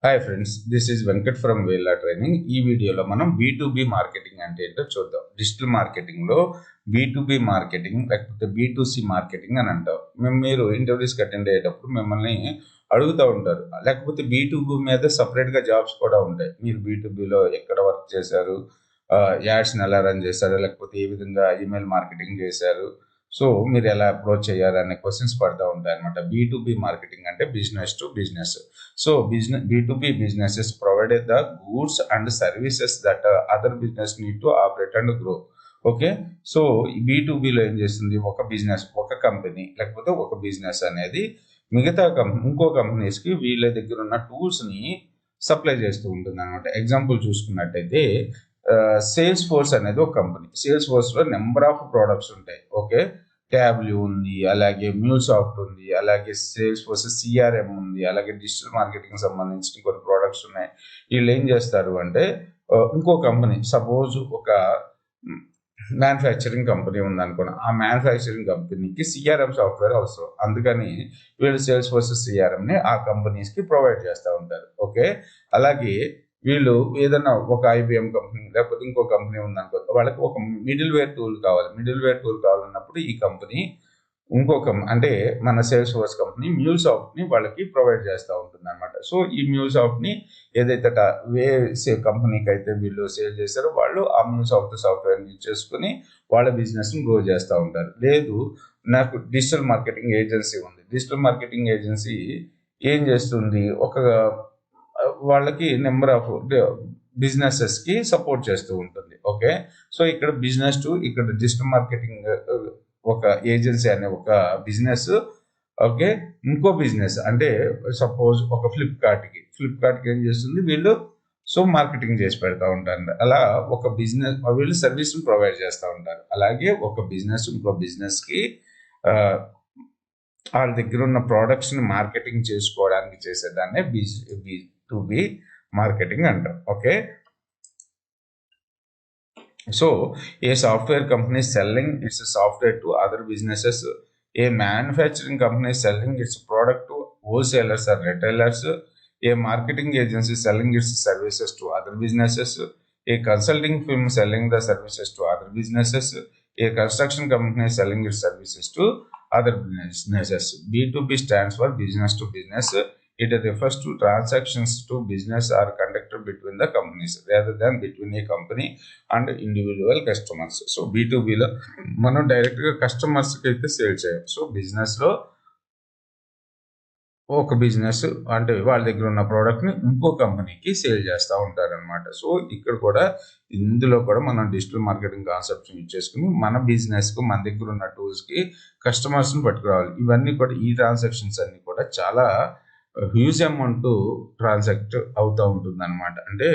Hi friends, this is Venkat from వేలా training. ఈ వీడియోలో మనం B2B మార్కెటింగ్ అంటే ఏంటో చూద్దాం. డిజిటల్ మార్కెటింగ్లో B2B మార్కెటింగ్ లేకపోతే B2C మార్కెటింగ్ అని అంటాం. మీరు ఇంటర్వ్యూస్కి అటెండ్ అయ్యేటప్పుడు మిమ్మల్ని అడుగుతూ ఉంటారు. లేకపోతే B2B మీద సపరేట్గా జాబ్స్ కూడా ఉంటాయి. మీరు B2Bలో ఎక్కడ వర్క్ చేశారు, యాడ్స్ని ఎలా రన్ చేశారు, లేకపోతే ఏ విధంగా ఈమెయిల్ మార్కెటింగ్ చేశారు, సో మీరు ఎలా అప్రోచ్ చేయాలి అనే క్వశ్చన్స్ పడుతూ ఉంటాయి అనమాట. B2B మార్కెటింగ్ అంటే business to business. So B2B businesses provided the goods and services that other business need to operate and grow. Okay, so B2Bలో ఏం చేస్తుంది, ఒక బిజినెస్, ఒక కంపెనీ లేకపోతే ఒక బిజినెస్ అనేది మిగతా ఇంకో కంపెనీస్కి వీళ్ళ దగ్గర ఉన్న టూల్స్ని సప్లై చేస్తూ ఉంటుంది అనమాట. ఎగ్జాంపుల్ చూసుకున్నట్టయితే సేల్స్ ఫోర్స్ అనేది ఒక కంపెనీ. సేల్స్ ఫోర్స్లో నెంబర్ ఆఫ్ ప్రోడక్ట్స్ ఉంటాయి. ఓకే, ట్యాబ్లూ ఉంది, అలాగే MuleSoft ఉంది, అలాగే సేల్స్ ఫోర్స్ CRM ఉంది, అలాగే డిజిటల్ మార్కెటింగ్ సంబంధించిన కొన్ని ప్రోడక్ట్స్ ఉన్నాయి. వీళ్ళు ఏం చేస్తారు అంటే ఇంకో కంపెనీ, సపోజ్ ఒక మ్యానుఫ్యాక్చరింగ్ కంపెనీ ఉంది అనుకోండి, ఆ మ్యానుఫ్యాక్చరింగ్ కంపెనీకి CRM సాఫ్ట్వేర్ అవసరం. అందుకని వీళ్ళు సేల్స్ ఫోర్స్ CRMని ఆ కంపెనీస్కి ప్రొవైడ్ చేస్తూ ఉంటారు. ఓకే, అలాగే వీళ్ళు ఏదైనా ఒక IBM కంపెనీ లేకపోతే ఇంకో కంపెనీ ఉందనుకో, వాళ్ళకి ఒక మిడిల్ వేర్ టూల్ కావాలి. మిడిల్ వేర్ టూల్ కావాలన్నప్పుడు ఈ కంపెనీ అంటే మన సేల్స్ ఫోర్స్ కంపెనీ MuleSoftని వాళ్ళకి ప్రొవైడ్ చేస్తూ ఉంటుంది అనమాట. సో ఈ MuleSoftని ఏదైతే కంపెనీకి అయితే వీళ్ళు సేల్ చేశారో వాళ్ళు ఆ MuleSoft సాఫ్ట్వేర్ని యూజ్ చేసుకుని వాళ్ళ బిజినెస్ని గ్రో చేస్తూ ఉంటారు. లేదు, నాకు డిజిటల్ మార్కెటింగ్ ఏజెన్సీ ఉంది. డిజిటల్ మార్కెటింగ్ ఏజెన్సీ ఏం చేస్తుంది, ఒక వాళ్ళకి నెంబర్ ఆఫ్ బిజినెసెస్కి సపోర్ట్ చేస్తూ ఉంటుంది. ఓకే, సో ఇక్కడ బిజినెస్ టు ఇక్కడ డిజిటల్ మార్కెటింగ్ ఒక ఏజెన్సీ అనే ఒక బిజినెస్, ఓకే, ఇంకో బిజినెస్ అంటే సపోజ్ ఒక ఫ్లిప్కార్ట్కి ఏం చేస్తుంది, వీళ్ళు సో మార్కెటింగ్ చేసి పెడతా ఉంటారు. అలా ఒక బిజినెస్ వీళ్ళు సర్వీస్ని ప్రొవైడ్ చేస్తూ ఉంటారు. అలాగే ఒక బిజినెస్ ఇంకో బిజినెస్కి వాళ్ళ దగ్గర ఉన్న ప్రోడక్ట్స్ని మార్కెటింగ్ చేసుకోవడానికి చేసేదాన్నే B2B మార్కెటింగ్ అంటాం. Okay, so a software company is selling its software to other businesses. A manufacturing company is selling its product to wholesalers or retailers. A marketing agency is selling its services to other businesses. A consulting firm is selling the services to other businesses. A construction company is selling its services to other businesses. B2B stands for business to business. It refers to transactions to business are conducted between the companies rather than between a company and individual customers. So B2Bలో మనం డైరెక్ట్గా కస్టమర్స్కి అయితే sale చేయం. So బిజినెస్లో ఒక business అంటే వాళ్ళ దగ్గర ఉన్న ప్రోడక్ట్ని ఇంకో కంపెనీకి సేల్ చేస్తూ ఉంటారనమాట. సో ఇక్కడ కూడా ఇందులో కూడా మనం డిజిటల్ మార్కెటింగ్ కాన్సెప్ట్స్ యూజ్ చేసుకుని మన బిజినెస్కి మన దగ్గర ఉన్న టూల్స్కి కస్టమర్స్ని పట్టుకురావాలి. ఇవన్నీ కూడా ఈ ట్రాన్సాక్షన్స్ అన్నీ కూడా చాలా హ్యూజ్ అమౌంట్ ట్రాన్సాక్ట్ అవుతూ ఉంటుంది అనమాట. అంటే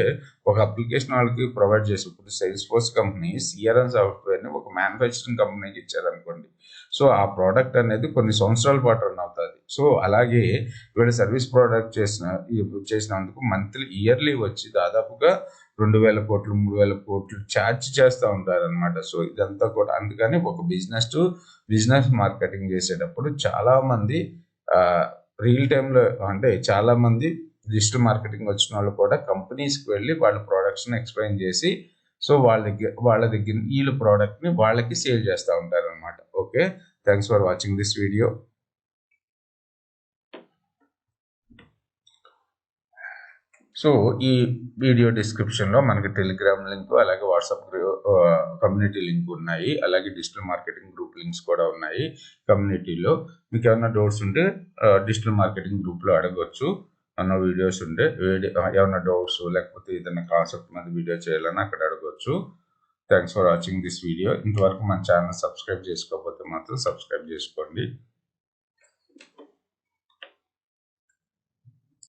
ఒక అప్లికేషన్ వాళ్ళకి ప్రొవైడ్ చేసి, ఇప్పుడు సేల్స్ ఫోర్స్ కంపెనీ CRM సాఫ్ట్వేర్ని ఒక మ్యానుఫ్యాక్చరింగ్ కంపెనీకి ఇచ్చారనుకోండి, సో ఆ ప్రోడక్ట్ అనేది కొన్ని సంవత్సరాల పాటు రన్ అవుతుంది. సో అలాగే వీళ్ళు సర్వీస్ ప్రోడక్ట్ చేసినందుకు ఇయర్లీ వచ్చి దాదాపుగా 2,000 కోట్లు 3,000 కోట్లు ఛార్జ్ చేస్తూ ఉంటారు అనమాట. సో ఇదంతా కూడా అందుకని ఒక బిజినెస్ టు బిజినెస్ మార్కెటింగ్ చేసేటప్పుడు చాలామంది రియల్ టైంలో అంటే చాలామంది డిజిటల్ మార్కెటింగ్ వచ్చిన వాళ్ళు కూడా కంపెనీస్కి వెళ్ళి వాళ్ళ ప్రోడక్ట్స్ని ఎక్స్ప్లెయిన్ చేసి, సో వాళ్ళ దగ్గర వీళ్ళ ప్రోడక్ట్ని వాళ్ళకి సేల్ చేస్తూ ఉంటారు అనమాట. Okay, thanks for watching this video. So ఈ వీడియో డిస్క్రిప్షన్లో మనకి టెలిగ్రామ్ లింక్, అలాగే వాట్సాప్ కమ్యూనిటీ లింక్ ఉన్నాయి. అలాగే డిజిటల్ మార్కెటింగ్ గ్రూప్ లింక్స్ కూడా ఉన్నాయి కమ్యూనిటీలో. మీకు ఏమైనా డౌట్స్ ఉంటే డిజిటల్ మార్కెటింగ్ గ్రూప్లో అడగవచ్చు. అన్న వీడియోస్ ఉంటే ఏమైనా డౌట్స్ లేకపోతే ఏదైనా కాన్సెప్ట్ మీద వీడియో చేయాలని అక్కడ అడగవచ్చు. Thanks for watching this video. ఇంతవరకు మన ఛానల్ సబ్స్క్రైబ్ చేసుకోకపోతే మాత్రం సబ్స్క్రైబ్ చేసుకోండి.